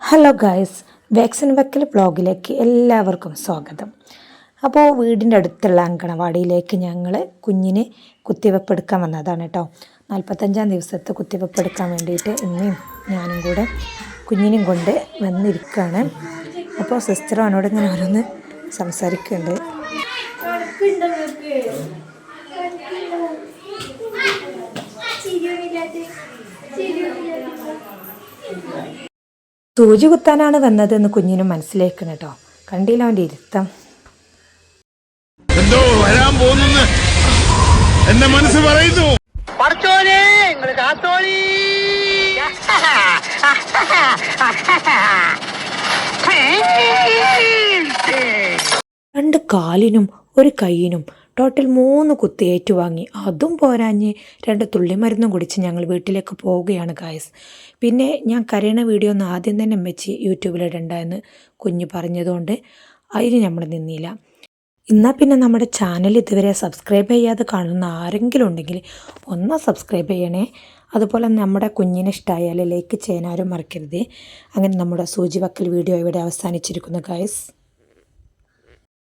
Hello guys, vaccine വെക്കൽ വ്ളോഗിലേക്ക് എല്ലാവർക്കും സ്വാഗതം. അപ്പോൾ വീടിൻ്റെ അടുത്തുള്ള അങ്കണവാടിയിലേക്ക് ഞങ്ങൾ കുഞ്ഞിന് കുത്തിവെപ്പ് എടുക്കാൻ വന്നതാണ് കേട്ടോ. 45-ാം ദിവസത്തെ കുത്തിവെപ്പ് എടുക്കാൻ വേണ്ടിയിട്ട് ഇന്നും ഞാനും കൂടെ കുഞ്ഞിനും കൊണ്ട് വന്നിരിക്കുകയാണ്. അപ്പോൾ സിസ്റ്റർ അവനോട് ഇങ്ങനെ ഓരോന്ന് സംസാരിക്കുന്നുണ്ട്. സൂചി കുത്താനാണ് വന്നതെന്ന് കുഞ്ഞിനും മനസ്സിലാക്കണം കേട്ടോ. കണ്ടില്ല അവൻ്റെ ഇരുത്തം. എന്തോ വരാൻ പോകുന്നു എന്റെ മനസ്സ് പറയുന്നു. രണ്ട് കാലിനും ഒരു കൈയിനും ടോട്ടൽ 3 കുത്തി ഏറ്റുവാങ്ങി. അതും പോരാഞ്ഞ് 2 തുള്ളിമരുന്നും കുടിച്ച് ഞങ്ങൾ വീട്ടിലേക്ക് പോവുകയാണ് ഗായ്സ്. പിന്നെ ഞാൻ കരയണ വീഡിയോ ഒന്ന് ആദ്യം തന്നെ വെച്ച് യൂട്യൂബിലിടണ്ടെന്ന് കുഞ്ഞ് പറഞ്ഞതുകൊണ്ട് അതിന് നമ്മൾ നിന്നില്ല. എന്നാൽ പിന്നെ നമ്മുടെ ചാനൽ ഇതുവരെ സബ്സ്ക്രൈബ് ചെയ്യാതെ കാണുന്ന ആരെങ്കിലും ഉണ്ടെങ്കിൽ ഒന്ന് സബ്സ്ക്രൈബ് ചെയ്യണേ. അതുപോലെ നമ്മുടെ കുഞ്ഞിനെ ഇഷ്ടമായാൽ ലൈക്ക് ചെയ്യാൻ ആരും മറക്കരുത്. അങ്ങനെ നമ്മുടെ സൂചി വക്കൽ വീഡിയോ ഇവിടെ അവസാനിച്ചിരിക്കുന്നു ഗായ്സ്.